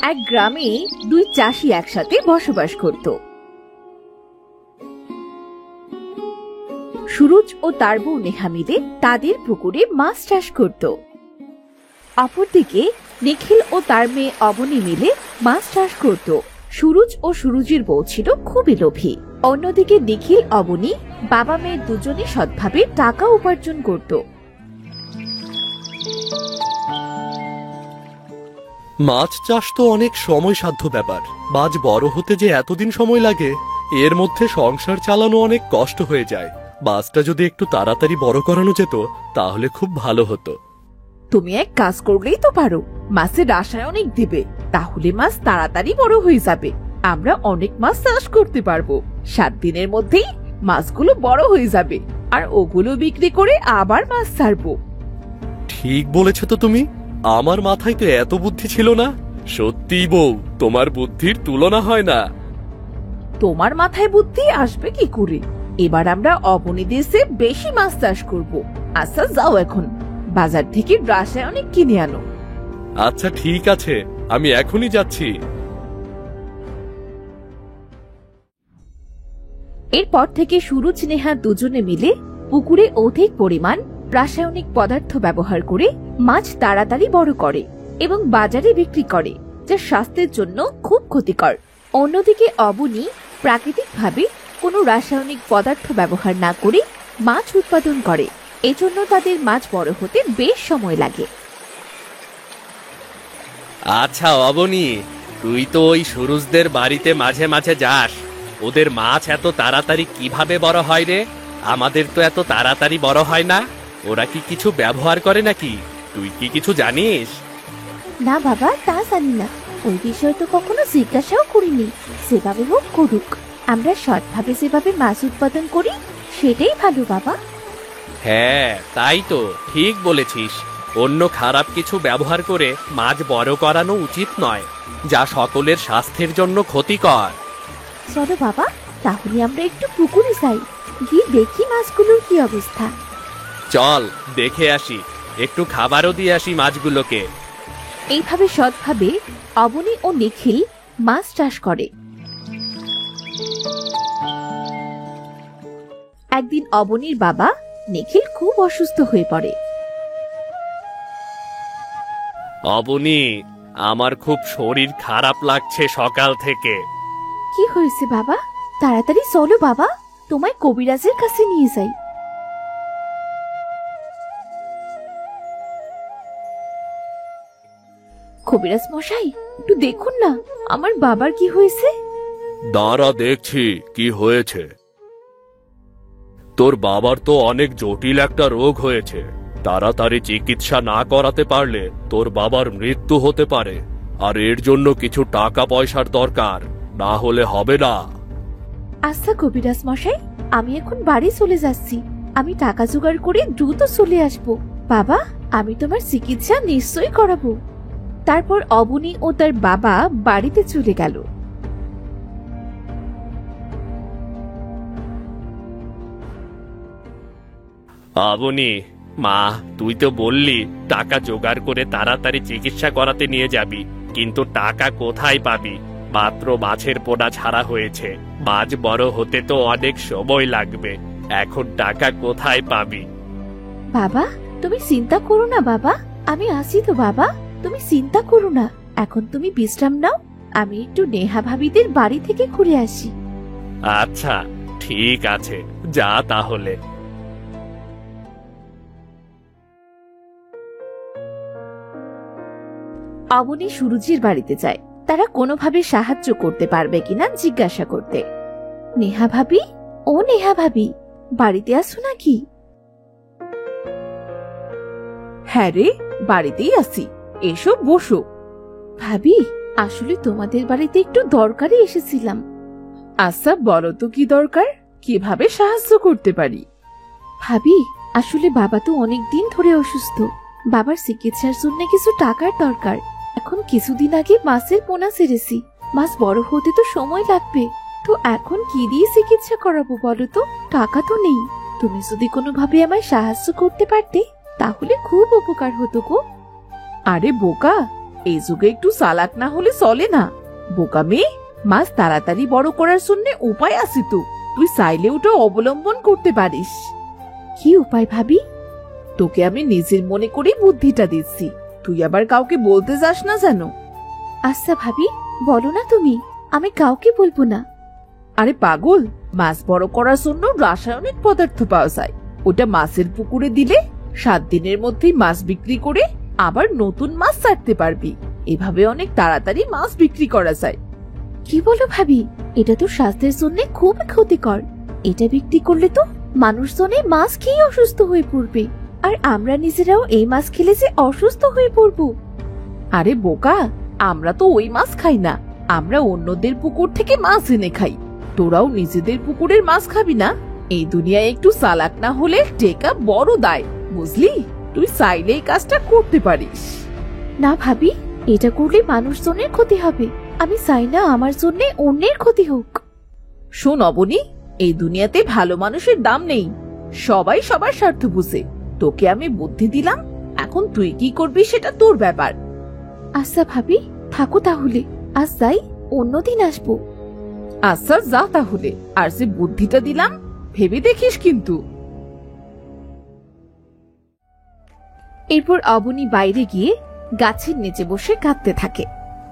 এক গ্রামে দুই চাষি একসাথে বসবাস করত। সুরজ ও তার বউ নেহা মিলে তাদের পুকুরে মাছ চাষ করত। অপরদিকে নিখিল ও তার মেয়ে অবনী মিলে মাছ চাষ করত। সুরজ ও সুরজের বউ ছিল খুবই লোভী। অন্যদিকে নিখিল অবনী বাবা মেয়ে দুজনে সৎভাবে টাকা উপার্জন করত। মাছ চাষ তো অনেক সময়সাধ্য ব্যাপার। মাছ বড় হতে যে এতদিন সময় লাগে, এর মধ্যে সংসার চালানো অনেক কষ্ট হয়ে যায়। মাছটা যদি একটু তাড়াতাড়ি বড় করানো যেত তাহলে খুব ভালো হতো। তুমি এক কাজ করলেই তো পারো, মাছে রাসায়নিক দিবে, তাহলে মাছ তাড়াতাড়ি বড় হয়ে যাবে। আমরা অনেক মাছ চাষ করতে পারবো। 7 দিনের মধ্যেই মাছগুলো বড় হয়ে যাবে, আর ওগুলো বিক্রি করে আবার মাছ ছাড়বো। ঠিক বলেছ তো তুমি। আমার মাথায় তো এত বুদ্ধি ছিল না। সত্যি বউ, তোমার বুদ্ধির তুলনা হয় না। তোমার মাথায় বুদ্ধি আসবে কি করে? এবার আমরা অবনী দেশে বেশি মাছ চাষ করব। আচ্ছা যাও, এখন বাজার থেকে রাসায়নিক কিনে আনো। আচ্ছা ঠিক আছে, আমি এখনই যাচ্ছি। এরপর থেকে সুরজ নেহা দুজনে মিলে পুকুরে অধিক পরিমাণ রাসায়নিক পদার্থ ব্যবহার করে মাছ তাড়াতাড়ি বড় করে এবং বাজারে বিক্রি করে, যা স্বাস্থ্যের জন্য খুব ক্ষতিকর। অন্যদিকে অবনী প্রাকৃতিকভাবে কোনো রাসায়নিক পদার্থ ব্যবহার না করে মাছ উৎপাদন করে। এজন্য তাদের মাছ বড় হতে বেশ সময় লাগে। আচ্ছা অবনী, তুই তো ওই সুরুজদের বাড়িতে মাঝে মাঝে যাস। ওদের মাছ এত তাড়াতাড়ি কিভাবে বড় হয় রে? আমাদের তো এত তাড়াতাড়ি বড় হয় না। ওরা কি কিছু ব্যবহার করে নাকি? তুই কি কিছু জানিস? না বাবা, তা জানি না। ওই বিষয়ে তো কখনো জিজ্ঞাসাও করিনি। যেভাবে হোক করুক, আমরা সৎভাবে যেভাবে মাছ উৎপাদন করি সেটাই ভালো বাবা। হ্যাঁ তাই তো, ঠিক বলেছিস। অন্য খারাপ কিছু ব্যবহার করে মাছ বড় করানো উচিত নয়, যা সকলের স্বাস্থ্যের জন্য ক্ষতিকর। চলো বাবা, তাহলে আমরা একটু পুকুরে যাই, গিয়ে দেখি মাছগুলোর কি অবস্থা। চল দেখে আসি, একটু খাবারও দিয়ে আসি মাছগুলোকে। এইভাবে সৎভাবে অবনী ও নিখিল মাছ চাষ করে। একদিন অবনীর বাবা নিখিল খুব অসুস্থ হয়ে পড়ে। অবনী, আমার খুব শরীর খারাপ লাগছে সকাল থেকে। কি হয়েছে বাবা? তাড়াতাড়ি চলো বাবা, তোমায় কবিরাজের কাছে নিয়ে যাই। কবিরাজ মশাই, একটু দেখুন না আমার বাবার কি হয়েছে। দাঁড়া দেখছি কি হয়েছে। তোর বাবার তো অনেক জটিল একটা রোগ হয়েছে। তাড়াতাড়ি চিকিৎসা না করাতে পারলে তোর বাবার মৃত্যু হতে পারে, আর এর জন্য কিছু টাকা পয়সার দরকার, না হলে হবে না। আচ্ছা কবিরাজ মশাই, আমি এখন বাড়ি চলে যাচ্ছি। আমি টাকা জোগাড় করে দ্রুত চলে আসব। বাবা, আমি তোমার চিকিৎসা নিশ্চয়ই করাবো। তারপর অবনী ও তার বাবা বাড়িতে চলে গেল। অবনী মা, তুই তো বললি টাকা জোগাড় করে তাড়াতাড়ি চিকিৎসা করাতে নিয়ে যাবি, কিন্তু টাকা কোথায় পাবি? মাত্র মাছের পোনা ছাড়া হয়েছে। মাছ বড় হতে তো অনেক সময় লাগবে। এখন টাকা কোথায় পাবি? বাবা, তুমি চিন্তা করো না বাবা, আমি আছি তো বাবা, তুমি চিন্তা করো না। এখন তুমি বিশ্রাম নাও, আমি একটু নেহা ভাবিদের বাড়ি থেকে ঘুরে আসি। আচ্ছা ঠিক আছে, যা তাহলে। অবনী সুরজির বাড়িতে যায়, তারা কোনোভাবে সাহায্য করতে পারবে কিনা জিজ্ঞাসা করতে। নেহা ভাবি, ও নেহা ভাবি, বাড়িতে আসো নাকি? হ্যাঁ রে, বাড়িতেই আছি, এসো বসো। ভাবি, আসলে তোমাদের বাড়িতে একটু দরকারে এসেছিলাম। আচ্ছা বলো তো কি দরকার, কিভাবে সাহায্য করতে পারি? ভাবি, আসলে বাবা তো অনেক দিন ধরে অসুস্থ। বাবার চিকিৎসার জন্য কিছু টাকার দরকার। এখন কিছুদিন আগে মাছের পোনা ছেড়েছি, মাছ বড় হতে তো সময় লাগবে। তো এখন কি দিয়ে চিকিৎসা করাবো বলো তো? টাকা তো নেই। তুমি যদি কোনোভাবে আমায় সাহায্য করতে পারতে তাহলে খুব উপকার হতো গো। আরে বোকা, এই যুগে একটু চালাক না হলে চলে না। বোকা মেয়ে, মাছ তাড়াতাড়ি বড় করার জন্য উপায় আছে তো, তুই চাইলে ওটা অবলম্বন করতে পারিস। কি উপায় ভাবি? তোকে আমি নিজের মনে করেই বুদ্ধিটা দিচ্ছি, তুই আবার কাউকে বলতে যাস না যেন। আচ্ছা ভাবি, বলো না তুমি, আমি কাউকে বলবো না। আরে পাগল, মাছ বড় করার জন্য রাসায়নিক পদার্থ পাওয়া যায়। ওটা মাছের পুকুরে দিলে 7 দিনের মধ্যেই মাছ বিক্রি করে আবার নতুন মাছ ছাড়তে পারবি। এভাবে অনেক তাড়াতাড়ি মাছ বিক্রি করা যায়। কি বলো ভাবি? এটা তো স্বাস্থ্যের জন্য খুব ক্ষতিকর। এটা বিক্রি করলে তো মানুষজনে মাছ খেয়ে অসুস্থ হয়ে পড়বে, আর আমরা নিজেরাও এই মাছ খেলে যে অসুস্থ হয়ে পড়বো। আরে বোকা, আমরা তো ওই মাছ খাই না, আমরা অন্যদের পুকুর থেকে মাছ এনে খাই। তোরাও নিজেদের পুকুরের মাছ খাবি না? এই দুনিয়ায় একটু চালাক না হলে টেকা বড় দায়, বুঝলি? তুই চাইলে এই কাজটা করতে পারিস। না ভাবি, এটা করলে মানুষজনের ক্ষতি হবে। আমি চাই না আমার জন্য অন্যের ক্ষতি হোক। শোন অবনী, এই দুনিয়াতে ভালো মানুষের দাম নেই, সবাই সবার স্বার্থ বুঝে। তোকে আমি বুদ্ধি দিলাম, এখন তুই কি করবি সেটা তোর ব্যাপার। আচ্ছা ভাবি, থাকো তাহলে, আজ যাই, অন্যদিন আসবো। আচ্ছা যা তাহলে, আর যে বুদ্ধিটা দিলাম ভেবে দেখিস কিন্তু। এরপর অবনী বাইরে গিয়ে গাছের নিচে বসে কাঁদতে থাকে।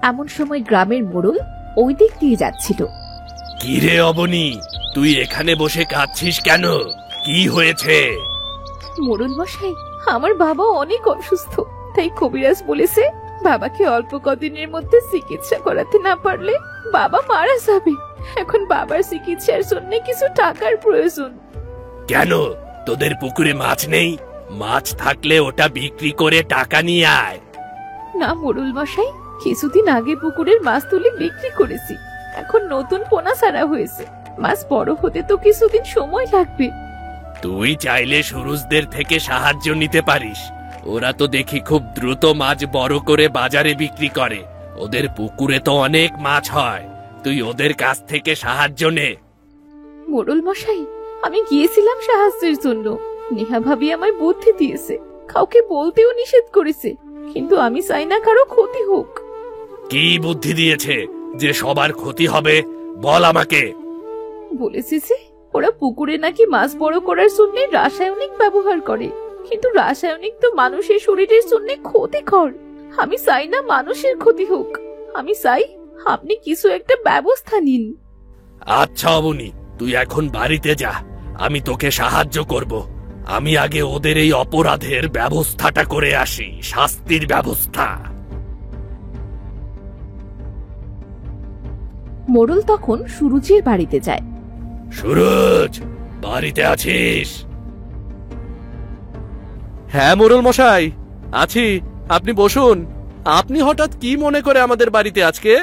এমন সময় গ্রামের মোড়ল ওই দিক দিয়ে যাচ্ছিল। কি রে অবনী, তুই এখানে বসে কাঁদছিস কেন? কি হয়েছে? মোড়ল মশাই, আমার বাবা অনেক অসুস্থ, তাই কবিরাজ বলেছে বাবাকে অল্প কদিনের মধ্যে চিকিৎসা করাতে না পারলে বাবা মারা যাবে। এখন বাবার চিকিৎসার জন্য কিছু টাকার প্রয়োজন। কেন, তোদের পুকুরে মাছ নেই? মাছ থাকলে ওটা বিক্রি করে টাকা নিয়ে আয়। না মোড়ল মশাই, কিছুদিন আগে পুকুরের মাছ তুলে বিক্রি করেছি, এখন নতুন পোনা ছাড়া হয়েছে, মাছ বড় হতে তো কিছুদিন সময় লাগবে। তুই চাইলে সুরুজদের থেকে সাহায্য নিতে পারিস, ওরা তো দেখি খুব দ্রুত মাছ বড় করে বাজারে বিক্রি করে। ওদের পুকুরে তো অনেক মাছ হয়, তুই ওদের কাছ থেকে সাহায্য নে। মোড়ল মশাই, আমি গিয়েছিলাম সাহায্যের জন্য, নেহা ভাবি আমায় বুদ্ধি দিয়েছে, কাউকে বলতেও নিষেধ করেছে, কিন্তু আমি চাই না কারো ক্ষতি হোক। কি বুদ্ধি দিয়েছে যে সবার ক্ষতি হবে? বল আমাকে। বলেছে যে ওরা পুকুরে নাকি মাছ বড় করার জন্য রাসায়নিক ব্যবহার করে, কিন্তু রাসায়নিক তো মানুষের শরীরের জন্য ক্ষতিকর। আমি চাই না মানুষের ক্ষতি হোক, আমি চাই আপনি কিছু একটা ব্যবস্থা নিন। আচ্ছা অবনী, তুই এখন বাড়িতে যা, আমি তোকে সাহায্য করব। আমি আগে ওদের এই অপরাধের ব্যবস্থাটা করে আসি, শাস্তির ব্যবস্থা। মোড়ল তখন সুরুচির বাড়িতে যায়। সুরজ, বাড়িতে আছিস? হ্যাঁ মোড়ল মশাই, আছি। আপনি বসুন। আপনি হঠাৎ কি মনে করে আমাদের বাড়িতে আজকে?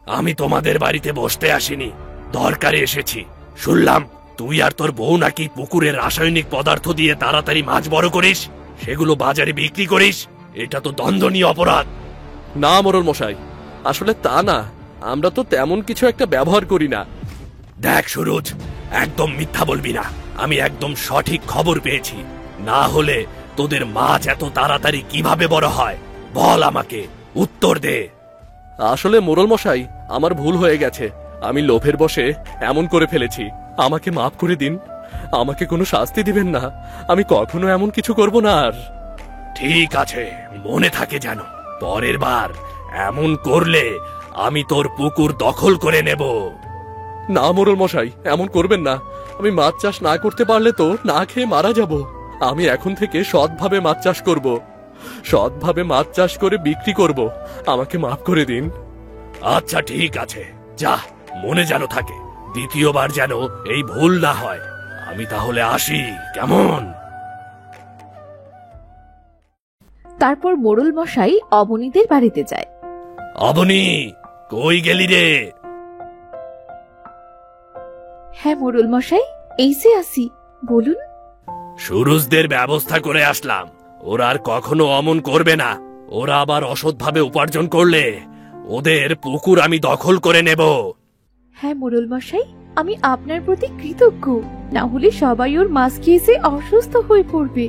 আমি তোমাদের বাড়িতে বসতে আসিনি, দরকারে এসেছি। শুনলাম তুই আর তোর বউ নাকি পুকুরে রাসায়নিক পদার্থ দিয়ে তাড়াতাড়ি মাছ বড় করিস, সেগুলো বাজারে বিক্রি করিস। এটা তো দণ্ডনীয় অপরাধ। না মোড়ল মশাই, আসলে তা না, আমরা তো তেমন কিছু একটা ব্যবহার করি না। দেখ সুরজ, একদম মিথ্যা বলবি না, আমি একদম সঠিক খবর পেয়েছি। না হলে তোদের মাছ এত তাড়াতাড়ি কিভাবে বড় হয়? বল আমাকে, উত্তর দে। আসলে মোড়ল মশাই, আমার ভুল হয়ে গেছে, আমি লোভের বশে এমন করে ফেলেছি। আমাকে মাফ করে দিন, আমাকে কোনো শাস্তি দিবেন না, আমি কখনো এমন কিছু করব না আর। ঠিক আছে, মনে থাকে যেন। পরের বার এমন করলে আমি তোর পুকুর দখল করে নেব। না মোড়ল মশাই, এমন করবেন না। আমি মাছ চাষ না করতে পারলে তো না খেয়ে মারা যাব। আমি এখন থেকে সৎভাবে মাছ চাষ করব, সৎভাবে মাছ চাষ করে বিক্রি করব। আমাকে মাফ করে দিন। আচ্ছা ঠিক আছে, যা, মনে যেন থাকে, দ্বিতীয়বার যেন এই ভুল না হয়। আমি তাহলে আসি, কেমন? তারপর মোড়ল মশাই অবনীদের বাড়িতে যায়। অবনী, কই গেলি রে? হ্যাঁ মোড়ল মশাই, এই যে আসি, বলুন। সুরুজদের ব্যবস্থা করে আসলাম, ওরা আর কখনো অমন করবে না। ওরা আবার অসৎভাবে উপার্জন করলে ওদের পুকুর আমি দখল করে নেব। হ্যাঁ মোড়ল মশাই, আমি আপনার প্রতি কৃতজ্ঞ, না হলে সবাই ওর মাছ খেয়েছে অসুস্থ হয়ে পড়বে।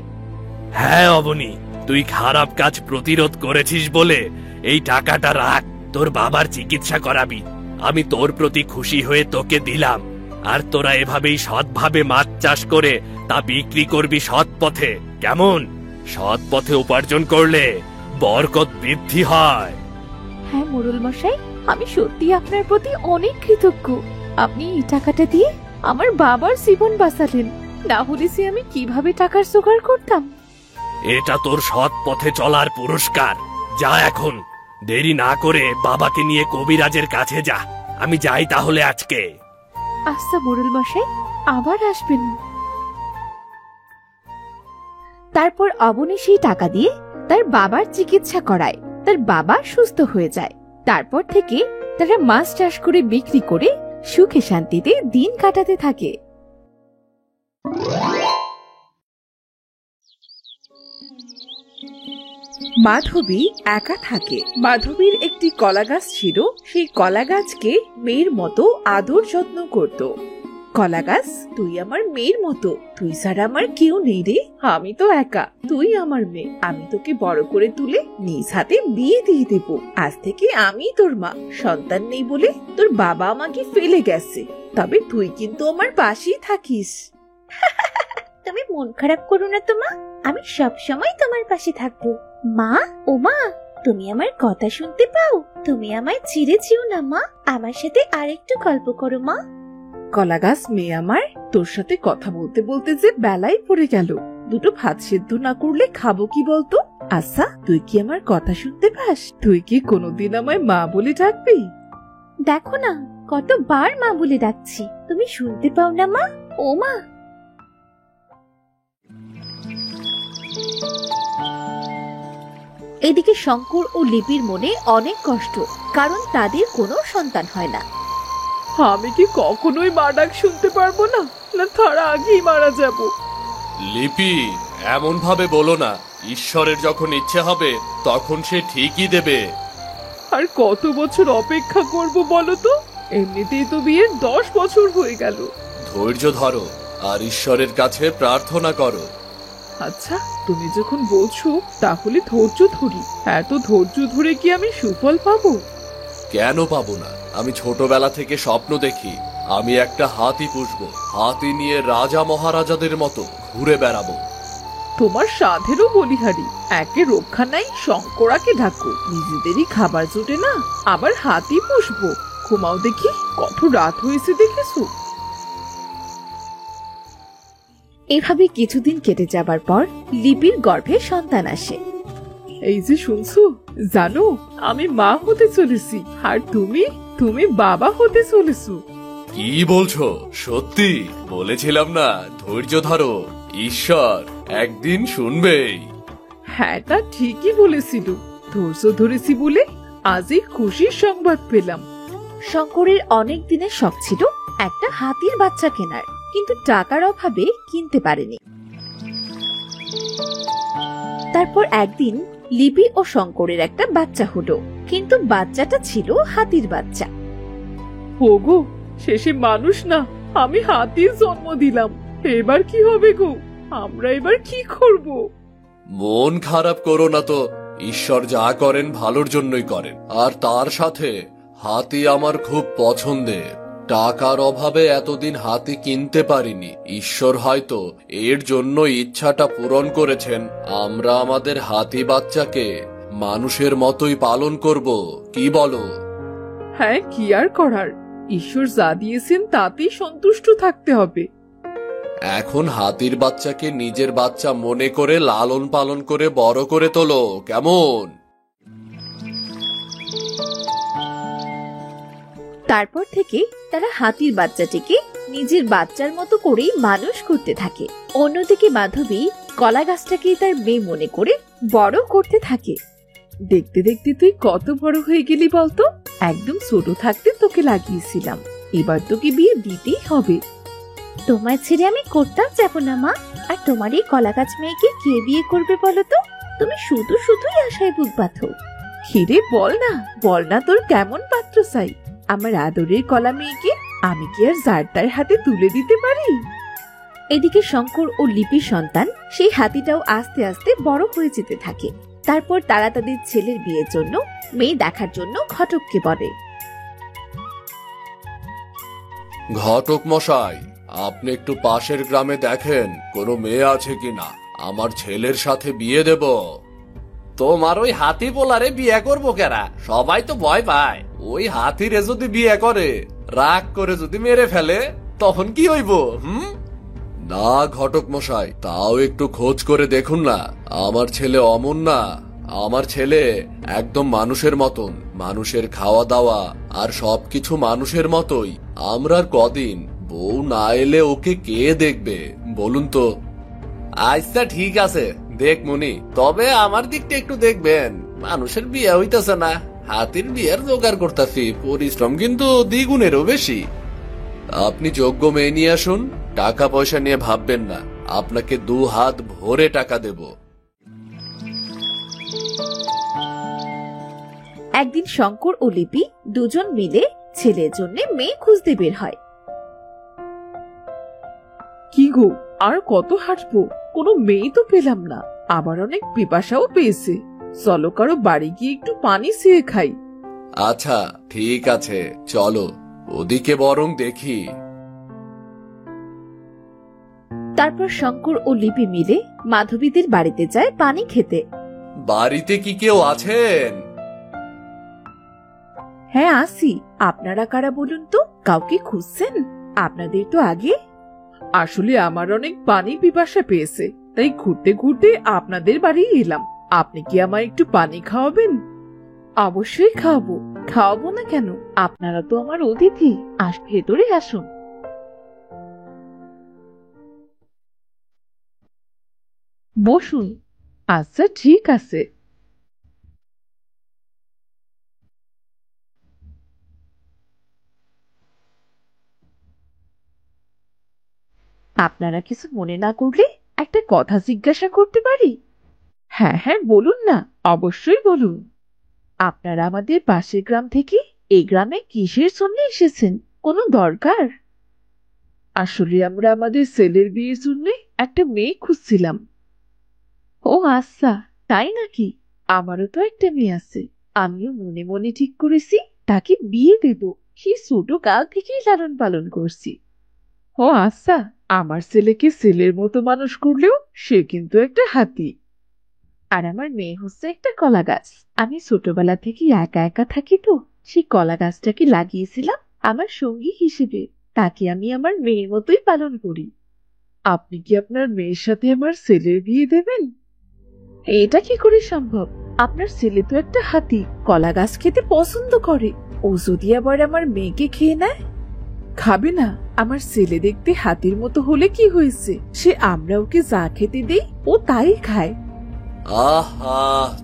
হ্যাঁ অবনী, তুই খারাপ কাজ প্রতিরোধ করেছিস বলে এই টাকাটা রাখ, তোর বাবার চিকিৎসা করাবি। আমি তোর প্রতি খুশি হয়ে তোকে দিলাম, আর তোরা এভাবেই সৎভাবে মাছ চাষ করে তা বিক্রি করবি সৎ পথে। কেমন? সৎ পথে উপার্জন করলে বরকত বৃদ্ধি হয়। হ্যাঁ মোড়ল মশাই, আমি সত্যি আপনার প্রতি অনেক কৃতজ্ঞ। আপনি এই টাকাটা দিয়ে আমার বাবার জীবন বাঁচালেন, না হলে সে আমি কিভাবে টাকার জোগাড় করতাম। এটা তোর সৎ পথে চলার পুরস্কার। যা এখন, দেরি না করে বাবাকে নিয়ে কবিরাজের কাছে যা। আমি যাই তাহলে আজকে। আচ্ছা মোড়ল মশাই, আবার আসবেন। তারপর অবনী সেই টাকা দিয়ে তার বাবার চিকিৎসা করায়। তার বাবা সুস্থ হয়ে যায়। তারপর থেকে তারা মাছ চাষ করে বিক্রি করে সুখে শান্তিতে দিন কাটাতে থাকে। মাধবী একা থাকে। মাধবীর একটি কলা গাছ ছিল। সেই কলা গাছকে মেয়ের মতো আদর যত্ন করত। কলা গাছ, তুই আমার মেয়ের মতো, তুই ছাড়া আমার কেউ নেই রে। আমি তো একা, তুই আমার মেয়ে। আমি তোকে বড় করে তুলে নিজ হাতে বিয়ে দিয়ে দেব। আজ থেকে আমি তোর মা। সন্তান নেই বলে তোর বাবা আমাকে ফেলে গেছে, তবে তুই কিন্তু আমার পাশেই থাকিস। তুমি মন খারাপ করো না তো মা, আমি সব সময় তোমার পাশে থাকবো। মা, ও মা, তুমি আমার কথা শুনতে পাও? তুমি আমায় ছেড়ে যেও না মা, আমার সাথে আরেকটু গল্প করো মা। কলা গাছ, মেয়ে আমার, তোর সাথে কথা বলতে বলতে যে বেলাই পড়ে গেল। দুটো ভাত সেদ্ধ না করলে খাবো কি বলতো? আচ্ছা, তুই কি আমার কথা শুনতে পাস? তুই কি কোনোদিন আমায় মা বলে ডাকবি? দেখো না, কতবার মা বলে ডাকছি, তুমি শুনতে পাও না মা? ও মা। এদিকে শঙ্কর ও লিপির মনে অনেক কষ্ট, কারণ তাদের কোনো সন্তান হয় না। আমি কি কখনোই মা ডাক শুনতে পারবো না, না তার আগেই মারা যাব? লিপি, এমন ভাবে বলো না। ঈশ্বরের যখন ইচ্ছে হবে তখন সে ঠিকই দেবে। আর কত বছর অপেক্ষা করব বলো তো? এমনিতেই তো বিয়ের 10 বছর হয়ে গেল। ধৈর্য ধরো আর ঈশ্বরের কাছে প্রার্থনা করো। আচ্ছা, তুমি যখন বলছো তাহলে ধৈর্য ধরি। এত ধৈর্য ধরে কি আমি সুফল পাবো? কেন পাবো না? আমি ছোটবেলা থেকে স্বপ্ন দেখি আমি একটা হাতি পুষবো। হাতি নিয়ে রাজা মহারাজাদের মতো ঘুরে বেড়াবো। তোমার সাধেরও বলিহারি, একে রক্ষা নাই, শঙ্করাকে ঢাকো। নিজেদেরই খাবার জোটে না, আবার হাতি পুষবো। ঘুমাও দেখি, কত রাত হয়েছে দেখেছো? এভাবে কিছুদিন কেটে যাবার পর লিপির গর্ভে সন্তান আসে। এই যে শুনছো, জানো আমি মা হতে চলেছি, আর তুমি বাবা হতে চলেছো। কি বলছো? সত্যি? বলেছিলাম না ধৈর্য ধরো, ঈশ্বর একদিন শুনবেই। হ্যাঁ, তা ঠিকই বলেছিল। ধৈর্য ধরেছি বলে আজই খুশির সংবাদ পেলাম। শঙ্করের অনেক দিনের শখ ছিল একটা হাতির বাচ্চা কেনার, কিন্তু টাকার অভাবে কিনতে পারেনি। তারপর একদিন লিপি ও শঙ্করের একটা বাচ্চা হলো, কিন্তু বাচ্চাটা ছিল হাতির বাচ্চা। ওগো, শেষে মানুষ না, আমি হাতির জন্ম দিলাম। এবার কি হবে গো? আমরা এবার কি করব? মন খারাপ করো না তো। ঈশ্বর যা করেন ভালোর জন্যই করেন। আর তার সাথে হাতি আমার খুব পছন্দের। টাকার অভাবে এতদিন হাতি কিনতে পারিনি। ঈশ্বর হয়তো এর জন্য ইচ্ছাটা পূরণ করেছেন। আমরা আমাদের হাতি বাচ্চাকে মানুষের মতোই পালন করব। কি বলো? হ্যাঁ, কি আর করার, ঈশ্বর যা দিয়েছেন তাতেই সন্তুষ্ট থাকতে হবে। এখন হাতির বাচ্চাকে নিজের বাচ্চা মনে করে লালন পালন করে বড় করে তোলো, কেমন? তারপর থেকে তারা হাতির বাচ্চাটিকে নিজের বাচ্চার মতো করেই মানুষ করতে থাকে। অন্যদিকে মাধবী কলা গাছটাকে তার মেয়ে মনে করে বড় করতে থাকে। দেখতে দেখতে তুই কত বড় হয়ে গেলি বলতো? একদম ছোট থাকতে তোকে লাগিয়েছিলাম, এবার তোকে বিয়ে দিতেই হবে। তোমার ছেড়ে আমি করতাম যাবো না মা। আর তোমার এই কলা গাছ মেয়েকে কে বিয়ে করবে বলো তো? তুমি শুধুই আশায় বুক বাঁধো। খিরে, বল না তোর কেমন পাত্র চাই? আমার আদরের কলা মেয়েকে আমি কি আর যার তার হাতে তুলে দিতে পারি? এদিকে শঙ্কর ও লিপির সন্তান সেই হাতিটাও আস্তে আস্তে বড় হয়ে যেতে থাকে। তারপর তারা তাদের ছেলের বিয়ের জন্য মেয়ে দেখার জন্য ঘটককে বলে। ঘটক মশাই, আপনি একটু পাশের গ্রামে দেখেন কোনো মেয়ে আছে কিনা, আমার ছেলের সাথে বিয়ে দেব। তোমার ওই হাতি পোলারে বিয়ে করবো কেরা? সবাই তো ভয় পায়। ওই হাতিরে যদি বিয়ে করে, রাগ করে যদি মেরে ফেলে, তখন কি হইব? না ঘটক মশাই, তাও একটু খোঁজ করে দেখুন না। আমার ছেলে অমন না, আমার ছেলে একদম মানুষের মতন, মানুষের খাওয়া দাওয়া আর সবকিছু মানুষের মতোই। আমরা আর কদিন, বউ না এলে ওকে কে দেখবে বলুন তো? আচ্ছা ঠিক আছে, দেখ মনি, তবে আমার দিকটা একটু দেখবেন। মানুষের বিয়ে হইতেছে না, হাতির বিয়ের জোগাড় করতেছি, পরিশ্রম কিন্তু দ্বিগুণেরও বেশি। আপনি যোগ্য মেয়ে নিয়ে আসুন, টাকা পয়সা নিয়ে ভাববেন না, আপনাকে 2 হাত ভরে টাকা দেব। একদিন শঙ্কর ও লিপি দুজন মিলে ছেলের জন্য মেয়ে খুঁজতে বের হয়। কি গো, আর কত হাঁটবো? কোনো মেয়ে তো পেলাম না, আবার অনেক পিপাসাও পেয়েছে। চলো কারো বাড়ি গিয়ে একটু পানি চেয়ে খাই। আচ্ছা ঠিক আছে, চলো ওদিকে বরং দেখি। তারপর শঙ্কর ও লিপি মিলে মাধবীদের বাড়িতে যায় পানি খেতে। বাড়িতে কি কেউ আছেন? হ্যাঁ আসি, আপনারা কারা বলুন তো? কাউকে খুঁজছেন? আপনাদের তো আগে। আসলে আমার অনেক পানি পিপাসা পেয়েছে, তাই ঘুরতে ঘুরতে আপনাদের বাড়ি এলাম। আপনি কি আমায় একটু পানি খাওয়াবেন? অবশ্যই খাওয়াবো, খাওয়াবো না কেন? আপনারা তো আমার অতিথি, ভেতরে আসুন। বসুন। আচ্ছা ঠিক আছে। আপনারা কিছু মনে না করলে একটা কথা জিজ্ঞাসা করতে পারি? হ্যাঁ হ্যাঁ বলুন না, অবশ্যই বলুন। আপনারা আমাদের পাশের গ্রাম থেকে এই গ্রামে কিসের জন্য এসেছেন? কোনো দরকার? আসলে আমরা আমাদের ছেলের বিয়ের জন্য একটা মেয়ে খুঁজছিলাম। ও আচ্ছা, তাই নাকি? আমারও তো একটা মেয়ে আছে, আমিও মনে মনে ঠিক করেছি তাকে বিয়ে দেব। সেই ছোট কাল থেকেই লালন পালন করছি। ও আচ্ছা, আমার ছেলেকে ছেলের মতো মানুষ করলেও সে কিন্তু একটা হাতি। আর আমার মেয়ে হচ্ছে একটা কলা গাছ। আমি ছোটবেলা থেকে একা একা থাকি, তো সেই কলা গাছটাকে লাগিয়েছিলাম আমার সঙ্গী হিসেবে। তাকে আমি আমার মেয়ের মতোই পালন করি। আপনি কি আপনার মেয়ের সাথে আমার ছেলের বিয়ে দেবেন? এটা কি করে সম্ভব? আপনার ছেলে তো একটা হাতি, কলা গাছ খেতে পছন্দ করে। ও যদি আবার আমার মেয়েকে খেয়ে নেয়? খাবে না? আমার ছেলে দেখতে হাতির মতো হলে কি হয়েছে? সে আমরা ওকে যা খেতে দেই ও তাই খায়। আহা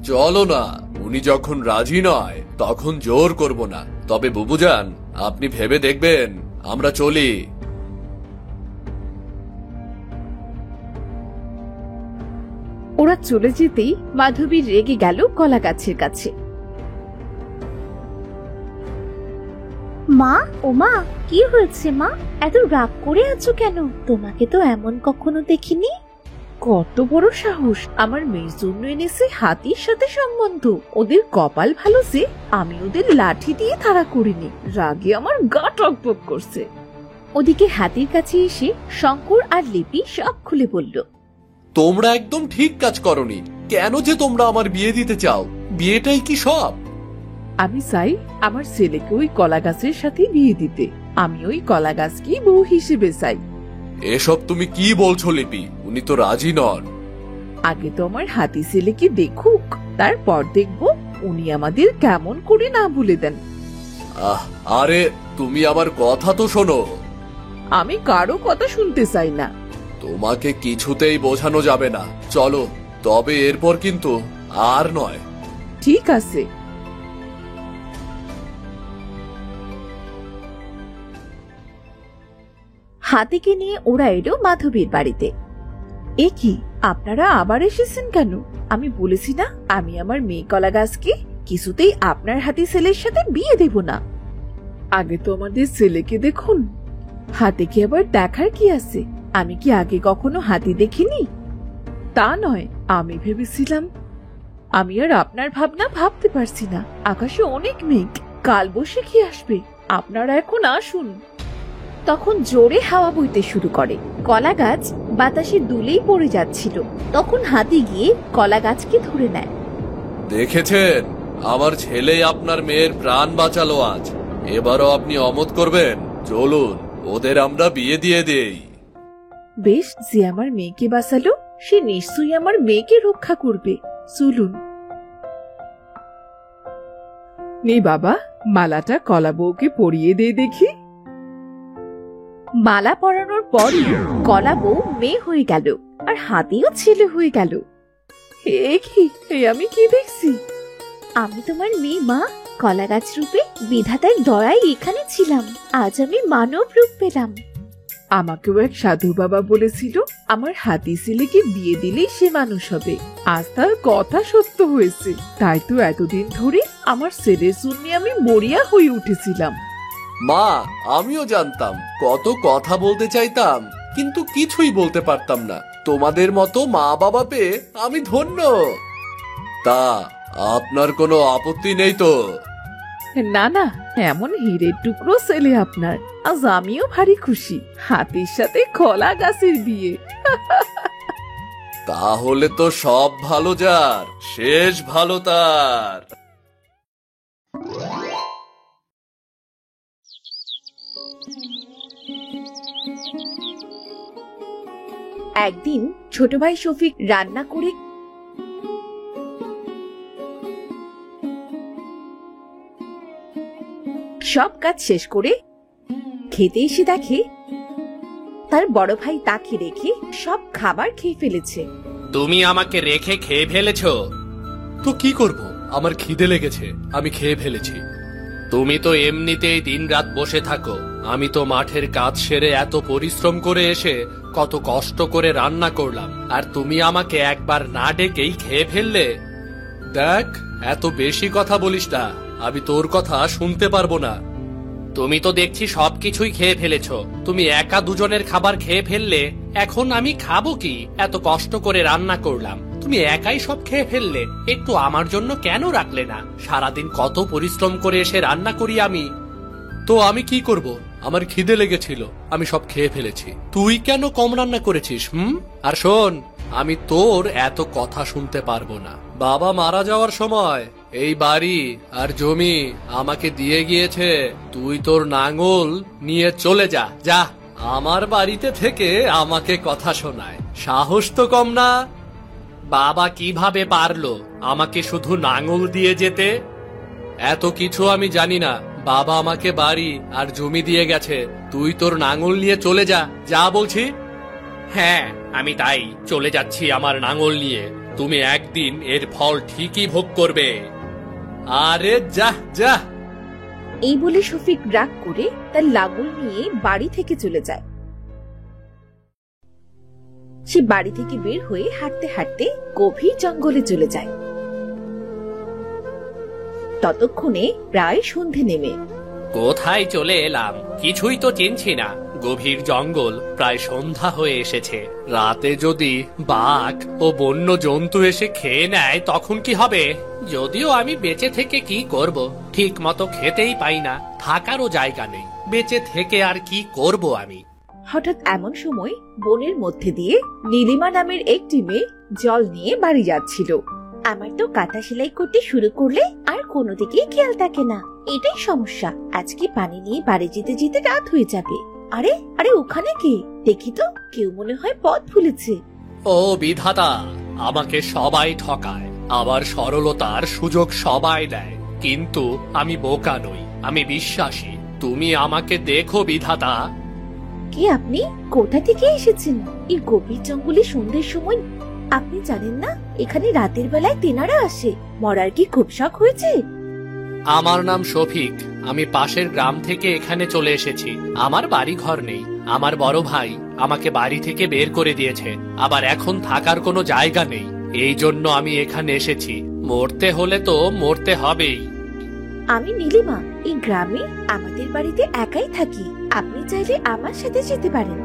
চলো না, উনি যখন রাজি নয় তখন জোর করব না। তবে বুবুজান, আপনি ভেবে দেখবেন, আমরা চলি। ওরা চলে যেতেই মাধবী রেগে গেল কলা গাছের কাছে। মা, ও মা, কি হয়েছে মা? এত রাগ করে আছো কেন? তোমাকে তো এমন কখনো দেখিনি। কত বড় সাহস! আমার মেয়ের জন্য এনেছে হাতির সাথে সম্বন্ধ। ওদের কপাল ভালো যে আমি ওদের লাঠি দিয়ে তাড়া করিনি। রাগে আমার গা টকবক করছে। ওদিকে হাতির কাছে এসে শঙ্কর আর লিপি সব খুলে বলল। তোমরা একদম ঠিক কাজ করনি। কেন যে তোমরা আমার বিয়ে দিতে চাও? বিয়েটাই কি সব? আমি চাই আমার ছেলেকে ওই কলা গাছের সাথে বিয়ে দিতে। আমি ওই কলা গাছকেই বউ হিসেবে চাই। এসব তুমি কি বলছো লিপি? উনি তো রাজি নন। আগে তো আমার হাতি ছেলেকে দেখুক, তারপর দেখবো উনি আমাদের কেমন করে না বলে দেন। আরে তুমি আমার কথা তো শোনো। আমি কারো কথা শুনতে চাই না। তোমাকে কিছুতেই বোঝানো যাবে না। চলো, তবে এরপর কিন্তু আর নয়। ঠিক আছে। হাতিকে নিয়ে ওরা এলো মাধবীর বাড়িতে। এ কি, আপনারা আবার এসেছেন কেন? আমি বলেছি না আমি আমার মেয়ে কলা গাছকে কিছুতেই আপনার হাতি ছেলের সাথে বিয়ে দেব না। আগে তো আমাদের ছেলেকে দেখুন। হাতিকে আবার দেখার কি আছে? আমি কি আগে কখনো হাতি দেখিনি? তা নয়, আমি ভেবেছিলাম। আমি আর আপনার ভাবনা ভাবতে পারছি না। আকাশে অনেক মেঘ, কাল বৈশাখী আসবে। আপনারা এখন আসুন। তখন জোরে হাওয়া বইতে শুরু করে। কলা গাছ বাতাসে দুলেই পড়ে যাচ্ছিল। তখন হাতি গিয়ে কলা গাছকে ধরে নেয়। দেখেছেন, আমার ছেলেই আপনার মেয়ের প্রাণ বাঁচালো আজ। এবারও আপনি অমত করবেন? চলুন, ওদের আমরা বিয়ে দিয়ে দেই। বেশ, যে আমার মেয়েকে বাঁচালো সে নিশ্চয়ই আমার মেয়েকে রক্ষা করবে। চলুন। নে বাবা, মালাটা কলা বউকে পরিয়ে দে দেখি। মালা পরানোর পরই কলা বউ মেয়ে হয়ে গেল, আর হাতিও ছেলে হয়ে গেল। এ কি, আমি কি দেখছি? আমি তোমার মেয়ে মা। কলা গাছ রূপে বিধাতার দয়ায় এখানে ছিলাম, আজ আমি মানব রূপ পেলাম। আমাকেও এক সাধু বাবা বলেছিল আমার হাতি ছেলেকে বিয়ে দিলেই সে মানুষ হবে। আজ তার কথা সত্য হয়েছে। তাই তো এতদিন ধরে আমার ছেলের জন্য আমি মরিয়া হয়ে উঠেছিলাম। মা, আমিও জানতাম, কত কথা বলতে চাইতাম, কিন্তু কিছুই বলতে পারতাম না। তোমাদের মতো মা বাবা পেয়ে আমি ধন্য। তা আপনার কোনো আপত্তি নেই তো? না না, এমন হীরের টুকরো ছেলে আপনার। আজ আমিও ভারী খুশি। হাতির সাথে কলা গাছের বিয়ে। তাহলে তো সব ভালো যার শেষ ভালো তার। একদিন ছোট ভাই শফিক রান্না করে সব কাজ শেষ করে খেতে এসে দেখে তার বড় ভাই তাকে রেখে সব খাবার খেয়ে ফেলেছে। তুমি আমাকে রেখে খেয়ে ফেলেছো? তো কি করব, আমার খিদে লেগেছে, আমি খেয়ে ফেলেছি। তুমি তো এমনিতেই দিনরাত বসে থাকো। আমি তো মাঠের কাজ সেরে এত পরিশ্রম করে এসে কত কষ্ট করে রান্না করলাম, আর তুমি আমাকে একবার না ডেকেই খেয়ে ফেললে। দেখ, এত বেশি কথা বলিস না, আমি তোর কথা শুনতে পারবো না। তুমি তো দেখছি সবকিছুই খেয়ে ফেলেছো। তুমি একা দুজনের খাবার খেয়ে ফেললে, এখন আমি খাবো কি? এত কষ্ট করে রান্না করলাম, তুমি একাই সব খেয়ে ফেললে। একটু আমার জন্য কেন রাখলে না? সারাদিন কত পরিশ্রম করে এসে রান্না করি আমি। তো আমি কি করব? আমার খিদে লেগেছিল, আমি সব খেয়ে ফেলেছি। তুই কেন কম রান্না করেছিস? আর শোন, আমি তোর এত কথা শুনতে পারবো না। বাবা মারা যাওয়ার সময় এই বাড়ি আর জমি আমাকে দিয়ে গিয়েছে। তুই তোর নাঙ্গল নিয়ে চলে যা। যা, আমার বাড়িতে থেকে আমাকে কথা শোনায়, সাহস তো কম না। বাবা কিভাবে পারলো আমাকে শুধু নাঙল দিয়ে যেতে? এত কিছু আমি জানি না। বাবা আমাকে বাড়ি আর জমি দিয়ে গেছে, তুই তোর নাঙ্গল নিয়ে চলে যা। যা বলছি। হ্যাঁ, আমি তাই চলে যাচ্ছি আমার নাঙল নিয়ে। তুমি একদিন এর ফল ঠিকই ভোগ করবে। আরে যা যা। এই বলে শফিক রাগ করে তার লাঙল নিয়ে বাড়ি থেকে চলে যায়। সে বাড়ি থেকে বের হয়ে হাঁটতে হাঁটতে গভীর জঙ্গলে চলে যায়। ততক্ষণে প্রায় সন্ধে নেমে। কোথায় চলে এলাম কিছুই তো চিনছি না। গভীর জঙ্গল, প্রায় সন্ধ্যা হয়ে এসেছে। রাতে যদি বাঘ ও বন্য জন্তু এসে খেয়ে নেয় তখন কি হবে? যদিও আমি বেঁচে থেকে কি করব? ঠিক মতো খেতেই পাই না, থাকারও জায়গা নেই। বেঁচে থেকে আর কি করব আমি? হঠাৎ এমন সময় বনের মধ্যে দিয়ে নীলিমা নামের একটি মেয়ে জল নিয়ে বাড়ি যাচ্ছিল। আমার তো কাঁথা সেলাই করতে শুরু করলে আর কোনো দিকেই খেয়াল থাকে না, এটাই সমস্যা। আজকে পানি নিয়ে বাড়ি যেতে যেতে রাত হয়ে যাবে। আরে আরে, ওখানে কে? দেখি তো, কেউ মনে হয় পথ ভুলেছে। ও বিধাতা, আমাকে সবাই ঠকায়, আবার সরলতার সুযোগ সবাই দেয়, কিন্তু আমি বোকা নই, আমি বিশ্বাসী। তুমি আমাকে দেখো বিধাতা। কে আপনি? কোথা থেকে এসেছেন এই গভীর জঙ্গলে সন্ধ্যের সময়? আপনি জানেন না এখানে রাতের বেলায় তেনারা আসে? মরার কি খুব শখ হয়েছে? আমার নাম শফিক, আমি পাশের গ্রাম থেকে এখানে চলে এসেছি। আমার বাড়ি ঘর নেই। আমার বড় ভাই আমাকে বাড়ি থেকে বের করে দিয়েছে, আবার এখন থাকার কোনো জায়গা নেই। এই জন্য আমি এখানে এসেছি। মরতে হলে তো মরতে হবেই। আমি নীলিমা, এই গ্রামে আমাদের বাড়িতে একাই থাকি। আপনি চাইলে আমার সাথে যেতে পারেন।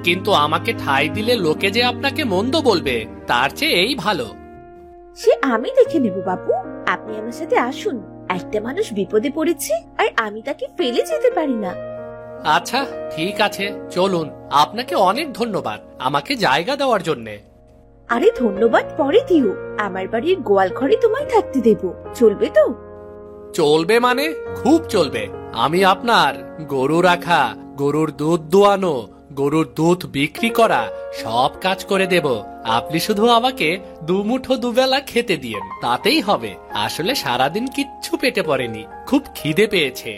কিন্তু আমাকে ঠাঁই দিলে লোকে যে আপনাকে মন্দ বলবে, তার চেয়ে এই ভালো। সে আমি দেখে নেব বাবু। আপনি আমার সাথে আসুন। একটা মানুষ বিপদে পড়েছে আর আমি তাকে ফেলে যেতে পারি না। আচ্ছা ঠিক আছে, চলুন। আপনাকে অনেক ধন্যবাদ আমাকে জায়গা দেওয়ার জন্যে। আরে ধন্যবাদ পরে দিও। আমার বাড়ির গোয়াল ঘরে তোমায় থাকতে দেব, চলবে তো? চলবে মানে খুব চলবে। আমি আপনার গরু রাখা, গরুর দুধ দোয়ানো, গরুর দুধ বিক্রি করা সব কাজ করে দেব। আপনি শুধু আমাকে দুমুঠো দুবেলা খেতে দিয়েন, তাতেই হবে। আসলে সারাদিন কিচ্ছু পেটে পড়েনি, খুব খিদে পেয়েছে।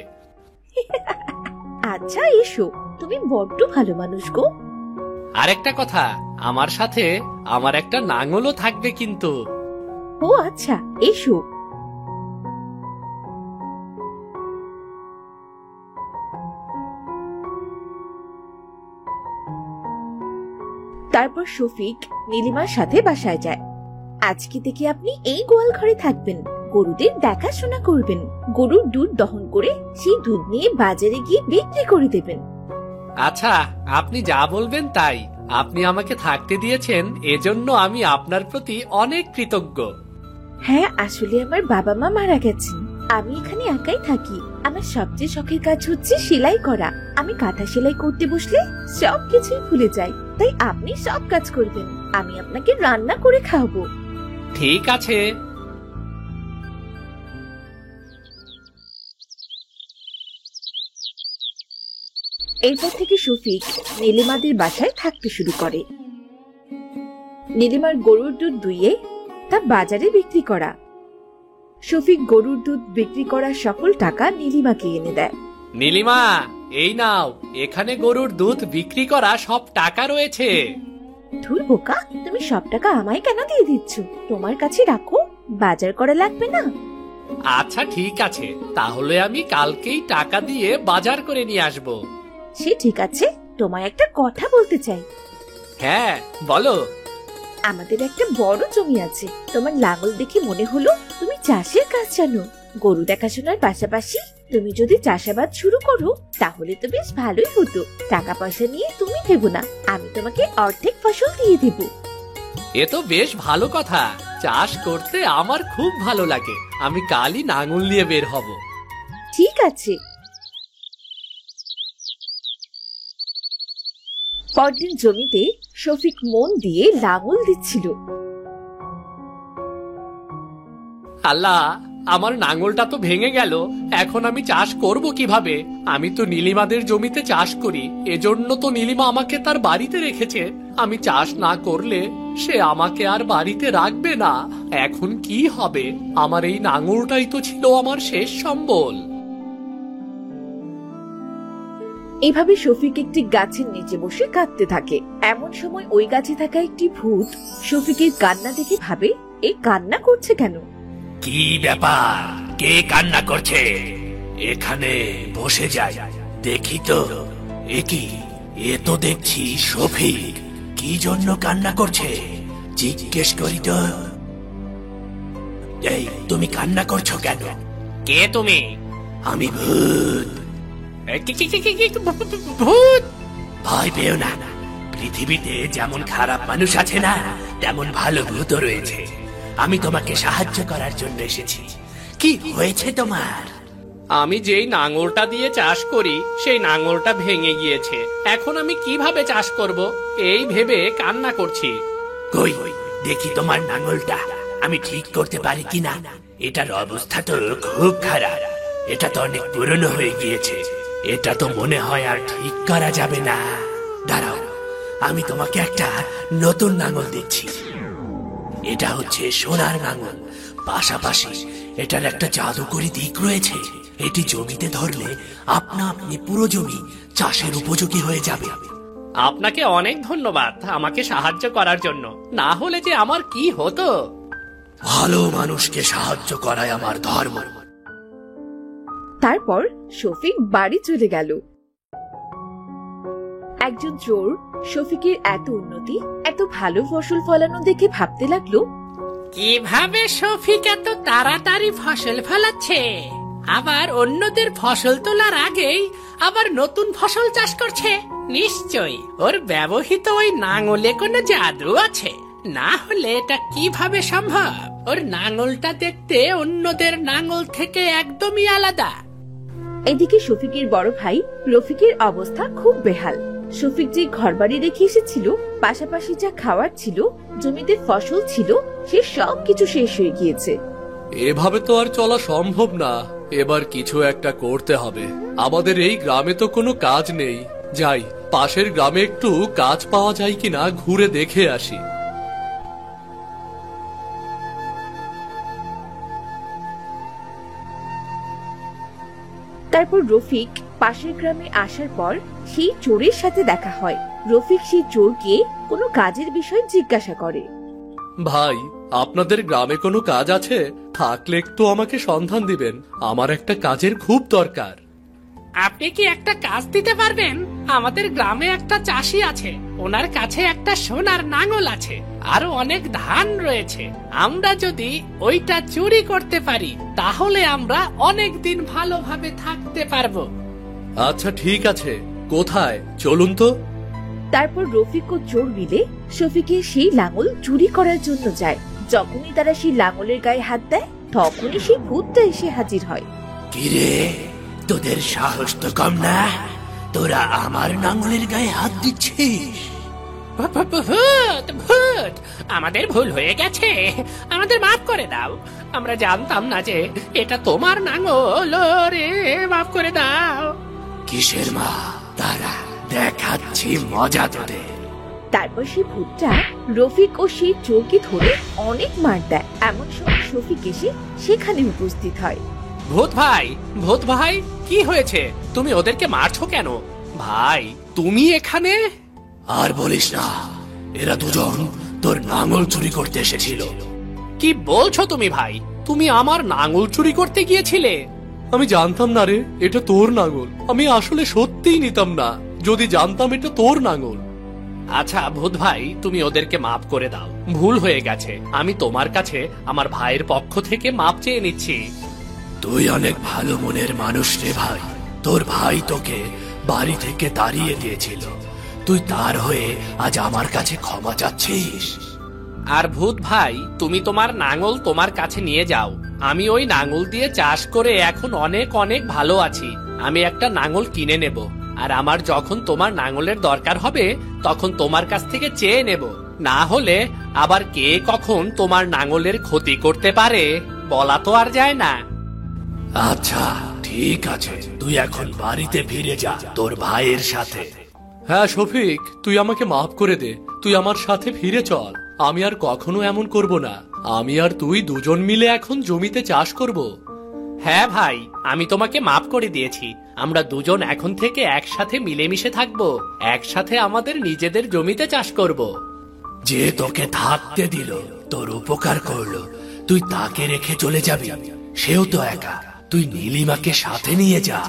আচ্ছা এসো, তুমি বড্ড ভালো মানুষ গো। আরেকটা কথা, আমার সাথে আমার একটা নাঙলও থাকবে কিন্তু। ও আচ্ছা, এসো। তারপর শফিক নীলিমার সাথে বাসায় যায়। আজকে থেকে আপনি এই গোয়াল ঘরে থাকবেন, গরুদের দেখাশোনা করবেন, গরুর দুধ দহন করে সেই দুধ নিয়ে বাজারে গিয়ে বিক্রি করে দেবেন। আচ্ছা, আপনি যা বলবেন তাই। আপনি আমাকে থাকতে দিয়েছেন, এজন্য আমি আপনার প্রতি অনেক কৃতজ্ঞ। হ্যাঁ, আসলে আমার বাবা মা মারা গেছেন, আমি এখানে একাই থাকি। আমার সবচেয়ে শখের কাজ হচ্ছে সেলাই করা। আমি কাঁথা সেলাই করতে বসলে সবকিছুই ভুলে যাই। তাই আপনি সব কাজ করবেন, আমি আপনাকে রান্না করে খাওয়াবো। ঠিক আছে। এরপর থেকে শফিক নীলিমাদের বাসায় থাকতে শুরু করে। নীলিমার গরুর দুধ দুইয়ে তা বাজারে বিক্রি করা। শফিক গরুর দুধ বিক্রি করা সকল টাকা নীলিমাকে এনে দেয়। নীলিমা, এই নাও, এখানে গরুর দুধ বিক্রি করা সব টাকা রয়েছে। ধুর বোকা, তুমি সব টাকা আমায় কেন দিয়ে দিচ্ছ? তোমার কাছে রাখো, বাজার করা লাগবে না। আচ্ছা ঠিক আছে, তাহলে আমি কালকেই টাকা দিয়ে বাজার করে নিয়ে আসব। সে ঠিক আছে, তোমায় একটা কথা বলতে চাই। হ্যাঁ বলো। আমাদের একটা বড় জমি আছে। তোমার লাঙল দেখে মনে হলো তুমি চাষের কাজ জানো। গরু দেখাশোনার পাশাপাশি তুমি যদি চাষাবাদ শুরু করো তাহলে তো বেশ ভালোই হতো। টাকা পয়সা নিয়ে তুমি ভেবো না, আমি তোমাকে অর্ধেক ফসল দিয়ে দেব। এ তো বেশ ভালো কথা। চাষ করতে আমার খুব ভালো লাগে। আমি কালই নাঙল নিয়ে বের হব। ঠিক আছে। পরদিন জমিতে শফিক মন দিয়ে লাঙল দিচ্ছিল। আল্লাহ, আমার নাঙলটা তো ভেঙে গেল। এখন আমি চাষ করব কিভাবে? আমি তো নীলিমাদের জমিতে চাষ করি, এজন্য তো নীলিমা আমাকে তার বাড়িতে রেখেছে। আমি চাষ না করলে সে আমাকে আর বাড়িতে রাখবে না। এখন কি হবে? আমার এই নাঙলটাই তো ছিল আমার শেষ সম্বল। এভাবে শফিক একটি গাছের নিচে বসে কাঁদতে থাকে। এমন সময় ওই গাছে থাকা একটি ভূত শফিকের কান্না দেখে ভাবে, এই কান্না করছে কেন? কি ব্যাপার? কে কান্না করছে? এখানে বসে যাই, দেখি তো। এ কি? এ তো দেখছি শফিক। কি জন্য কান্না করছে জিজ্ঞেস করি তো। এই, তুমি কান্না করছো কেন? কে তুমি? আমি ভূত। ভূত? ভয় পেও না, পৃথিবীতে যেমন খারাপ মানুষ আছে না, তেমন ভালো ভূতও রয়েছে। আমি তোমাকে সাহায্য করার জন্য এসেছি। কি হয়েছে তোমার? আমি যেই নাঙলটা দিয়ে চাষ করি সেই নাঙলটা ভেঙে গিয়েছে। এখন আমি কিভাবে চাষ করব এই ভেবে কান্না করছি। কই দেখি তোমার নাঙলটা, আমি ঠিক করতে পারি কিনা। এটার অবস্থা তো খুব খারাপ। এটা তো অনেক পুরনো হয়ে গিয়েছে। এটা তো মনে হয় আর ঠিক করা যাবে না। দাঁড়াও, আমি তোমাকে একটা নতুন নাঙল দিচ্ছি। এটা হচ্ছে সোনার নাঙল, পাশাপাশি এটার একটা জাদুকরি দিক রয়েছে। এটি জমিতে ধরলে আপনা আপনি পুরো জমি চাষের উপযোগী হয়ে যাবে। আপনাকে অনেক ধন্যবাদ আমাকে সাহায্য করার জন্য, না হলে যে আমার কি হতো। ভালো মানুষকে সাহায্য করাই আমার ধর্ম। তারপর শফিক বাড়ি চলে গেল। একজন চোর শফিকের এত উন্নতি, এত ভালো ফসল ফলানো দেখে ভাবতে লাগলো, কিভাবে শফিক এত তাড়াতাড়ি ফসল ফলাচ্ছে, আবার অন্যদের ফসল তোলার আগেই আবার নতুন ফসল চাষ করছে। নিশ্চয়ই ওর ব্যবহৃত ওই নাঙলে কোনো জাদু আছে। না হলে এটা কিভাবে সম্ভব? ওর নাঙলটা দেখতে অন্যদের নাঙল থেকে একদমই আলাদা। এদিকে শফিকের বড় ভাই রফিকের অবস্থা খুব বেহাল। শফিক যে ঘরবাড়ি রেখে এসেছিল, পাশাপাশি যা খাওয়ার ছিল, জমিতে ফসল ছিল, সে সব কিছু শেষ হয়ে গিয়েছে। এভাবে তো আর চলা সম্ভব না। এবার কিছু একটা করতে হবে। আমাদের এই গ্রামে তো কোনো কাজ নেই। যাই, পাশের গ্রামে একটু কাজ পাওয়া যায় কিনা ঘুরে দেখে আসি। তারপর রফিক পাশের গ্রামে আসার পর সেই চোরের সাথে দেখা হয়। রফিক সেই চোরকে কোনো কাজের বিষয় জিজ্ঞাসা করে। ভাই, আপনাদের গ্রামে কোনো কাজ আছে? থাকলে একটু আমাকে সন্ধান দিবেন। আমার একটা কাজের খুব দরকার। আপনি কি একটা কাজ দিতে পারবেন? আমাদের গ্রামে একটা চাষি আছে, ওনার কাছে একটা সোনার নাঙল আছে, আরো অনেক ধান রয়েছে। আমরা যদি ওইটা চুরি করতে পারি তাহলে আমরা অনেক দিন ভালোভাবে থাকতে পারবো। আচ্ছা ঠিক আছে, কোথায় চলুন তো। তারপর রফিক ও চোর মিলে শফিকের সেই লাঙল চুরি করার জন্য যায়। যখনই তারা সেই লাঙলের গায়ে হাত দেয়, তখনই সেই ভূতটা এসে হাজির হয়। কিরে, তোদের সাহস তো কম না? তোরা আমার নাঙলের গায়ে হাত দিচ্ছিস? ভূত ভূত, আমাদের ভুল হয়ে গেছে, আমাদের মাফ করে দাও। আমরা জানতাম না যে এটা তোমার নাঙল, রে মাফ করে দাও। কিসের মা? তারা দেখাচ্ছি মজা তোদের। তারপর সেই ভূতটা রফিক ও সেই চোরকে ধরে অনেক মার দেয়। এমন সময় শফিক এসে সেখানে উপস্থিত হয়। ভূত ভাই, ভূত ভাই, কি হয়েছে? তুমি ওদেরকে মারছো কেন? ভাই, তুমি এখানে? আর বলিস না, এরা দুজন তোর নাঙল চুরি করতে এসেছিল। কি বলছো তুমি ভাই? তুমি আমার নাঙল চুরি করতে গিয়েছিলে? আমি জানতাম না রে, এটা তোর নাঙল। আমি আসলে সত্যিই নিতাম না, যদি জানতাম এটা তোর নাঙল। আচ্ছা ভূত ভাই, তুমি ওদেরকে মাফ করে দাও, ভুল হয়ে গেছে। আমি তোমার কাছে আমার ভাইয়ের পক্ষ থেকে মাপ চেয়ে নিচ্ছি। তুই অনেক ভালো মনের মানুষ রে ভাই। তোর ভাই তোকে বাড়ি থেকে তাড়িয়ে দিয়েছিল, তুই তার হয়ে আজ আমার কাছে ক্ষমা চাচ্ছিস। আর ভূত ভাই, তুমি তোমার নাঙল তোমার কাছে নিয়ে যাও। আমি ওই নাঙল দিয়ে চাষ করে এখন অনেক অনেক ভালো আছি। আমি একটা নাঙল কিনে নেব, আর আমার যখন তোমার নাঙলের দরকার হবে তখন তোমার কাছ থেকে চেয়ে নেব। না হলে আবার কে কখন তোমার নাঙলের ক্ষতি করতে পারে বলা তো আর যায় না। আচ্ছা ঠিক আছে, তুই এখন বাড়িতে ফিরে যা তোর ভাইয়ের সাথে। হ্যাঁ শফিক, তুই আমাকে মাফ করে দে। তুই আমার সাথে ফিরে চল। আমি আর কখনো এমন করব না। আমি আর তুই দুজন মিলে এখন জমিতে চাষ করব। হ্যাঁ ভাই, আমি তোমাকে মাফ করে দিয়েছি। আমরা দুজন এখন থেকে একসাথে মিলেমিশে থাকবো, একসাথে আমাদের নিজেদের জমিতে চাষ করব। যে তোকে থাকতে দিল, তোর উপকার করলো, তুই তাকে রেখে চলে যাবি? সেও তো একা। তুই নীলিমাকে সাথে নিয়ে যা।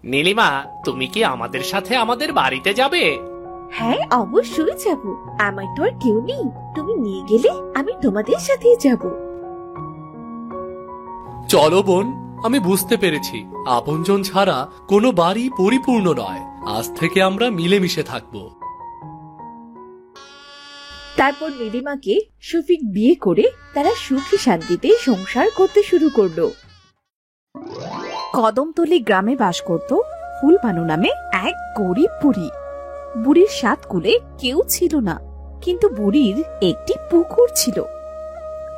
নীলিমা, তুমি কি আমাদের সাথে আমাদের বাড়িতে যাবে? হ্যাঁ অবশ্যই যাব। আমার তো আর কেউ নেই, তুমি নিয়ে গেলে আমি তোমাদের সাথেই যাব। চলো বোন, আমি বুঝতে পেরেছি আপনজন ছাড়া কোনো বাড়ি পরিপূর্ণ নয়। আজ থেকে আমরা মিলেমিশে থাকবো। তারপর নীলিমাকে শফিক বিয়ে করে তারা সুখী শান্তিতে সংসার করতে শুরু করলো। কদমতলী গ্রামে বাস করত ফুলবানু নামে এক গরিব বুড়ি। বুড়ির 7 কুলে কেউ ছিল না, কিন্তু বুড়ির একটি পুকুর ছিল।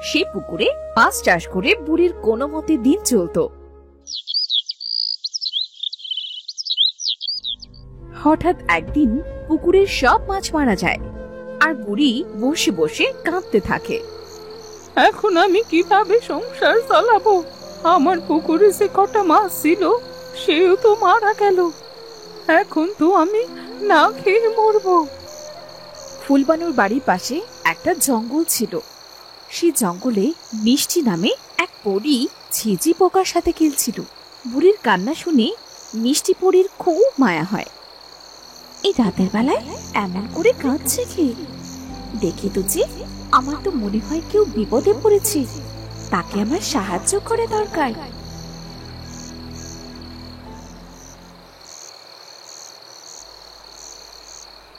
সে পুকুরে মাছ চাষ করে বুড়ির কোনো মতে দিন চলত। হঠাৎ একদিন পুকুরের সব মাছ মারা যায়, আর বুড়ি বসে বসে কাঁদতে থাকে। এখন আমি কিভাবে সংসার চালাবো? আমার পুকুরে যে কটা মাছ ছিল সেও তো মারা গেল। এখন তো আমি না খেয়ে মরবো। ফুলবানুর বাড়ির পাশে একটা জঙ্গল ছিল। সেই জঙ্গলে মিষ্টি নামে এক পরী ঝিঝি পোকার সাথে খেলছিল। বুড়ির কান্না শুনে মিষ্টি পরীর খুব মায়া হয়। এই রাতের বেলায় এমন করে কাঁদছে কি? দেখি তো যে, আমার তো মনে হয় কেউ বিপদে পড়েছে, তাকে আমার সাহায্য করে দরকার।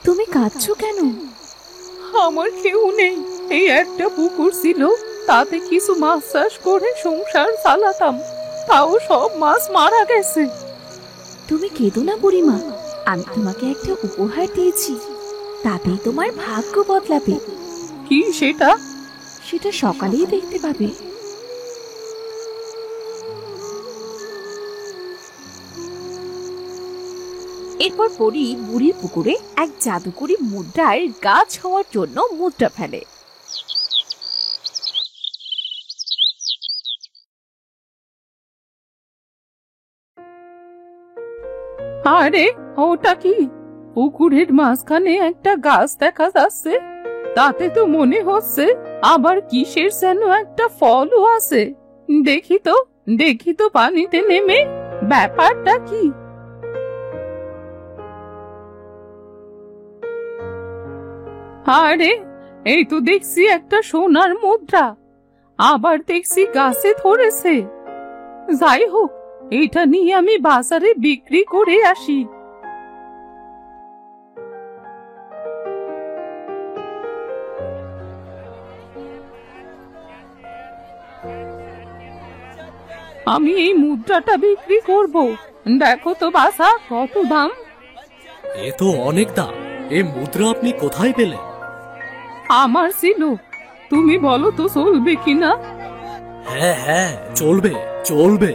তুমি কাঁদছো কেন? আমার কেউ নেই, এই একটা পুকুর ছিল, তাতে কিছু মাছ চাষ করে সংসার চালাতাম, তাও সব মাছ মারা গেছে। তুমি কেঁদো না বুড়িমা, আমি তোমাকে একটা উপহার দিয়েছি, তাতেই তোমার ভাগ্য বদলাবে। কি সেটা? সেটা সকালেই দেখতে পাবে। এরপর পরী বুড়ির পুকুরে এক জাদুকরি মুদ্রার গাছ হওয়ার জন্য মুদ্রা ফেলে। আরে ওটা কি? পুকুরের মাঝখানে একটা গাছ দেখা যাচ্ছে, তাতে তো মনে হচ্ছে আবার কিসের যেন একটা ফলও আছে। দেখি তো পানিতে নেমে ব্যাপারটা কি। আরে এই তো দেখছি একটা সোনার মুদ্রা, আবার দেখছি গাছে ধরেছে। যাই হোক, এটা নিয়ে আমি বাজারে বিক্রি করে আসি। আমি এই মুদ্রাটা বিক্রি করব, দেখো তো বাসা কত দাম। এ তো অনেক দাম। এই মুদ্রা আপনি কোথায় পেলেন? আমার ছিল, তুমি বলো তো চলবে কিনা? হ্যাঁ হ্যাঁ, চলবে চলবে,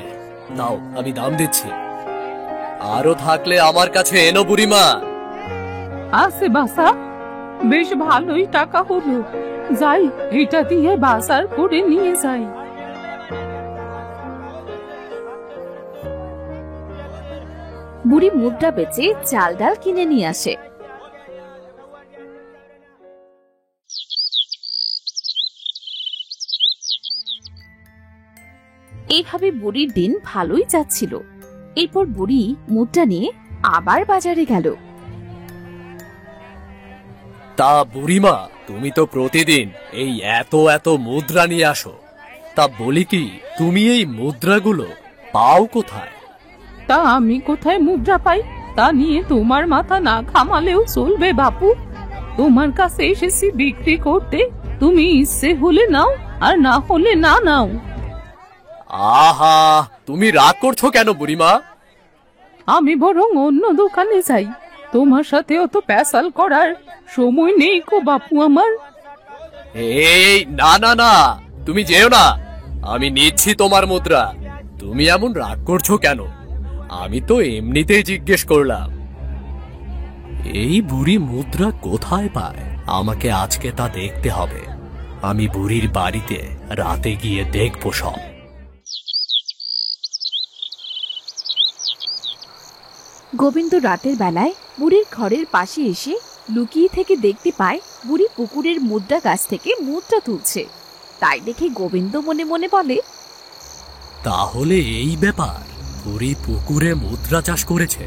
দাও আমি দাম দিচ্ছি। আরো থাকলে আমার কাছে এনো বুড়িমা। আছে বাসা, বেশ ভালোই টাকা হলো। যাই, এটা দিয়ে বাজার করে নিয়ে যাই। বুড়ি মুদ্রা বেচে চাল ডাল কিনে নিয়ে আসে। এইভাবে বুড়ির দিন ভালোই যাচ্ছিল। এরপর বুড়ি মুদ্রা নিয়ে আবার বাজারে গেল। তা বুড়িমা, তুমি তো প্রতিদিন এই এত এত মুদ্রা নিয়ে আসো, তা বলি কি, তুমি এই মুদ্রাগুলো পাও কোথায়? তা আমি কোথায় মুদ্রা পাই তা নিয়ে তোমার মাথা না ঘামালেও চলবে বাপু। তোমার কাছে এসেছি বিক্রি করতে, তুমি ইচ্ছে হলে নাও আর না হলে না নাও। আহা, তুমি রাগ করছো কেন বুড়িমা? আমি বরং অন্য দোকানে যাই, তোমার সাথে অত প্যাসাল করার সময় নেই গো বাপু আমার। এই না না না, তুমি যেও না, আমি নিচ্ছি তোমার মুদ্রা। তুমি এমন রাগ করছো কেন? আমি তো এমনিতেই জিজ্ঞেস করলাম। এই বুড়ি মুদ্রা কোথায় পায়, আমাকে আজকে তা দেখতে হবে। আমি বুড়ির বাড়িতে রাতে গিয়ে দেখবো সব। গোবিন্দ রাতের বেলায় বুড়ির ঘরের পাশে এসে লুকিয়ে থেকে দেখতে পায় বুড়ি পুকুরের মুদ্রা গাছ থেকে মুদ্রা তুলছে। তাই দেখে গোবিন্দ মনে মনে বলে, তাহলে এই ব্যাপার, বুড়ি পুকুরে মুদ্রা চাষ করেছে।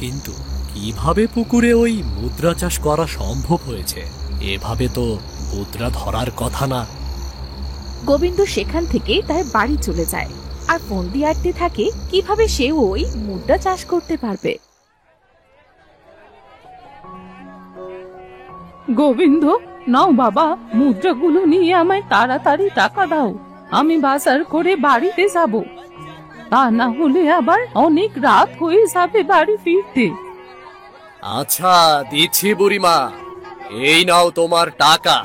কিন্তু কিভাবে পুকুরে ওই মুদ্রা চাষ করা সম্ভব হয়েছে? এভাবে তো মুদ্রা ধরার কথা না। গোবিন্দ সেখান থেকে তার বাড়ি চলে যায় আর ফোন দিয়ে আটতে থাকে কিভাবে সে ওই মুদ্রা চাষ করতে পারবে। গোবিন্দ, নাও বাবা, মুদ্রাগুলো নিয়ে আমায় তাড়াতাড়ি টাকা দাও, আমি বাজার করে বাড়িতে যাব। তা না হলে আবার অনেক রাত হয়ে যাবে বাড়ি ফিরতে। আচ্ছা, দিচ্ছি বুড়িমা, এই নাও তোমার টাকা।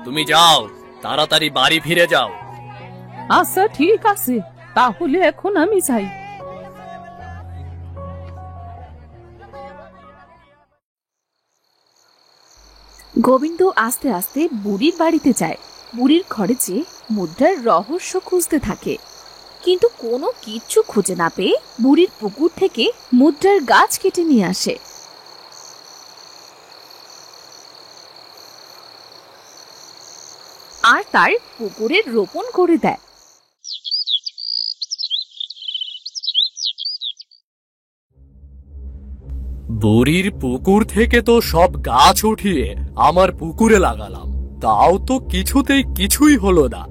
তুমি যাও, তাড়াতাড়ি বাড়ি ফিরে যাও। আচ্ছা ঠিক আছে, তাহলে এখন আমি যাই। গোবিন্দ আস্তে আস্তে বুড়ির বাড়িতে যায়। বুড়ির ঘরে যেয়ে মুদ্রার রহস্য খুঁজতে থাকে, কিন্তু কোনো কিচ্ছু খুঁজে না পেয়ে বুড়ির পুকুর থেকে মুদ্রার গাছ কেটে নিয়ে আসে। আর তার পুকুরে রোপণ করে দেয়। বুড়ির পুকুর থেকে তো সব গাছ উঠিয়ে আমার পুকুরে লাগালাম, তাও তো কিছুই হলো না।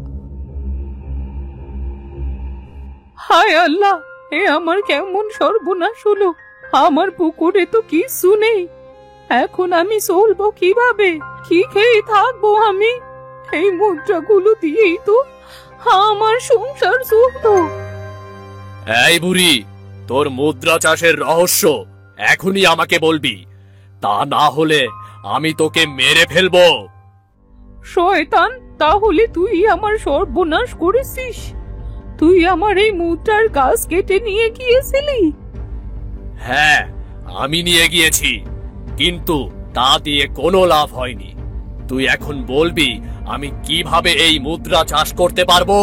হায় আল্লাহ, এ আমার কেমন সর্বনাশ হলো। আমার পুকুরে তো কিছু নেই, এখন আমি চলবো কিভাবে? কি খেয়ে থাকবো আমি? এই মুদ্রাগুলো দিয়েই তো আমার সংসার চলতো। এই বুড়ি, তোর মুদ্রা চাষের রহস্য এখনই আমাকে বলবি, তা না হলে আমি তোকে মেরে ফেলবো। শয়তান, তাহলে তুই আমার সর্বনাশ করেছিস। তুই আমার এই মুদ্রার গাছ কেটে নিয়ে গিয়েছিলি। হ্যাঁ, আমি নিয়ে গিয়েছি, কিন্তু তা দিয়ে কোনো লাভ হয়নি। তুই এখন বলবি আমি কিভাবে এই মুদ্রা চাষ করতে পারবো?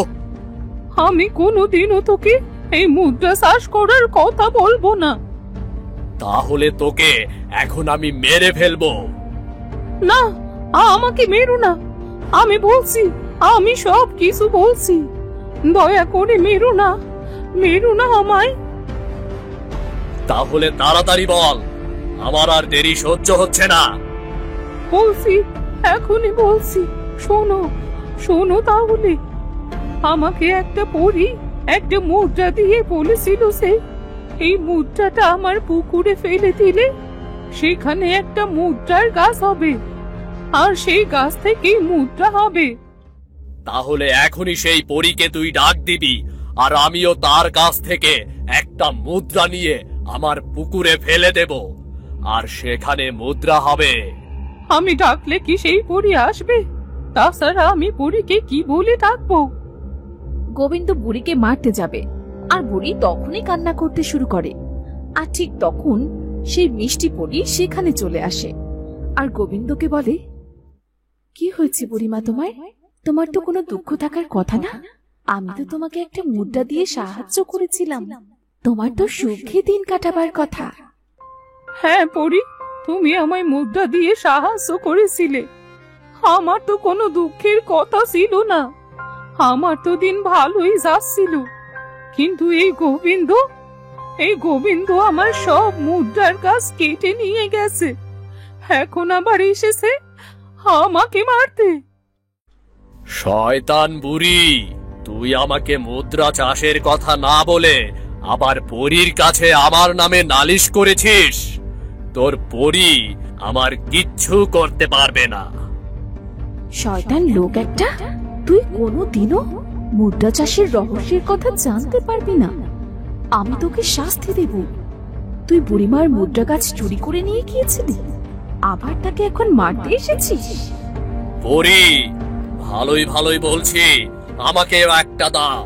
আমি কোনোদিনও তোকে এই মুদ্রা চাষ করার কথা বলবো না। তাহলে তোকে এখন আমি মেরে ফেলবো। না, আমাকে মেরো না। আমি বলছি, আমি সব কিছু বলছি। দয়া করে মেরো না, মেরো না আমায়। তাহলে তাড়াতাড়ি বল, আমার আর দেরি সহ্য হচ্ছে না। বলছি, এখনই বলছি। শোনো, শোনো তাহলে। আমাকে একটা পরী একটা মুদ্রা দিয়ে বলেছিল সে এই মুদ্রাটা আমার পুকুরে ফেলে দিলে সেখানে একটা মুদ্রার গাছ হবে, আর সেই গাছ থেকেই মুদ্রা হবে। তাহলে এখনই সেই পরীকে তুই ডাক দিবি, আর আমিও তার কাছ থেকে একটা মুদ্রা নিয়ে আমার পুকুরে ফেলে দেব, আর সেখানে মুদ্রা হবে। আমি ডাকলে কি সেই পরী আসবে? তাছাড়া আমি পরীকে কি বলে ডাকবো? গোবিন্দ বুড়িকে মারতে যাবে, আর বুড়ি তখনই কান্না করতে শুরু করে। আর ঠিক তখন সেই মিষ্টি পরী সেখানে চলে আসে আর গোবিন্দকে বলে, কি হয়েছে বুড়িমা তোমার? তোমার তো কোনো দুঃখ থাকার কথা না। আমি তো তোমাকে একটা মুদ্রা দিয়ে সাহায্য করেছিলাম, তোমার তো সুখে দিন কাটাবার কথা। হ্যাঁ পরী, তুমি আমায় মুদ্রা দিয়ে সাহায্য করেছিলে। আমার তো কোনো দুঃখের কথা ছিল না, আমার তো দিন ভালোই যাচ্ছিল। কিন্তু এই গোবিন্দ আমার সব মুদ্রার গাছ কেটে নিয়ে গেছে। এখন আবার এসেছে আমাকে মারতে। শয়তান বুড়ি, তুই আমাকে মুদ্রা চাষের কথা না বলে আবার পরীর কাছে আমার নামে নালিশ করেছিস। তোর পরী আমার কিচ্ছু করতে পারবে না। শয়তান লোক একটা, তুই কোনোদিনও মুদ্রা চাষের রহস্যের কথা জানতে পারবি না। আমি তোকে শাস্তি দেব। তুই বুড়িমার মুদ্রা গাছ চুরি করে নিয়ে গিয়েছিলি, আবার তাকে এখন মারতে এসেছিস। পরী, ভালোই ভালোই বলছি, আমাকেও একটা দাও,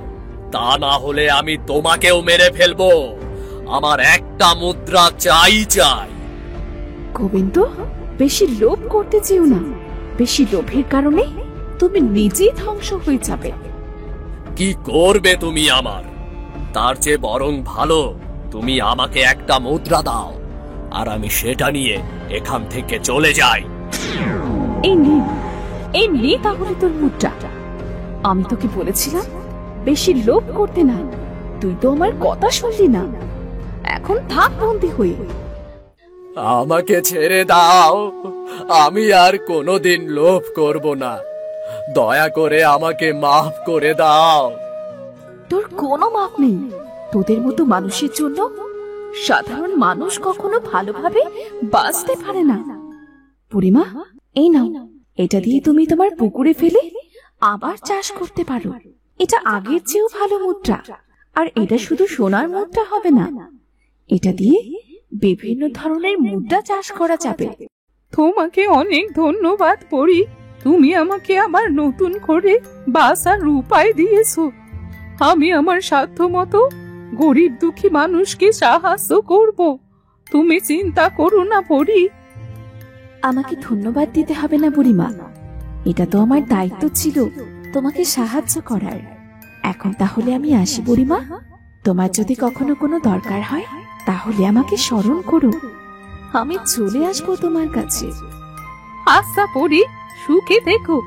তা না হলে আমি তোমাকেও মেরে ফেলবো। আমার একটা মুদ্রা চাই চাই। গোবিন্দ, বেশি লোভ করতে চেও না। বেশি লোভের কারণে তুমি নিজেই ধ্বংস হয়ে যাবে। কি করবে তুমি আমার? তার চেয়ে বরং ভালো তুমি আমাকে একটা মুদ্রা দাও, আর আমি সেটা নিয়ে এখান থেকে চলে যাই। এই নে তাহলে তোর মুদ্রা। আমি তোকে বলেছিলাম বেশি লোভ করতে না, তুই তো আমার কথা শুনলি না। এখন থাক বন্দি হয়ে। আমাকে ছেড়ে দাও, আমি আর কোনোদিন লোভ করব না। দয়া করে আমাকে মাফ করে দাও। তোর কোনো মাপ নেই। তোদের মতো মানুষের জন্য সাধারণ মানুষ কখনো ভালোভাবে বাঁচতে পারে না। বুড়িমা, এই নাও, এটা দিয়ে তুমি তোমার পুকুরে ফেলে আবার চাষ করতে পারো। এটা আগের চেয়েও ভালো মুদ্রা, আর এটা শুধু সোনার মুদ্রা হবে না, এটা দিয়ে বিভিন্ন ধরনের মুদ্রা চাষ করা যাবে। তোমাকে অনেক ধন্যবাদ পরী, তুমি আমাকে আবার নতুন করে বাঁচার উপায় দিয়েছো। আমি আমার সাধ্য মতো গরিব দুঃখী মানুষকে সাহায্য করব। তুমি চিন্তা করো না পরী। আমাকে ধন্যবাদ দিতে হবে না বুড়িমা, এটা তো আমার দায়িত্ব ছিল তোমাকে সাহায্য করার। এখন তাহলে আমি আসি বুড়িমা। তোমার যদি কখনো কোনো দরকার হয় তাহলে আমাকে স্মরণ করো, আমি চলে আসবো তোমার কাছে। আচ্ছা পরী, সুখে দেখো।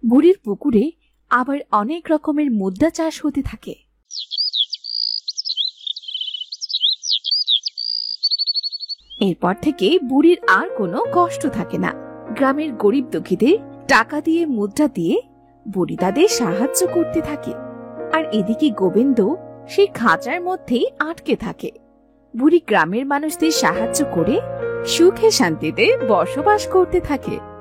বুড়ির পুকুরে আবার অনেক রকমের মুদ্রা চাষ হতে থাকে। এরপর থেকে বুড়ির আর কোনো কষ্ট থাকে না। গ্রামের গরিব দুঃখীদের টাকা দিয়ে মুদ্রা দিয়ে বুড়ি তাদের সাহায্য করতে থাকে। আর এদিকে গোবিন্দ সেই খাঁচার মধ্যেই আটকে থাকে। বুড়ি গ্রামের মানুষদের সাহায্য করে সুখে শান্তিতে বসবাস করতে থাকে।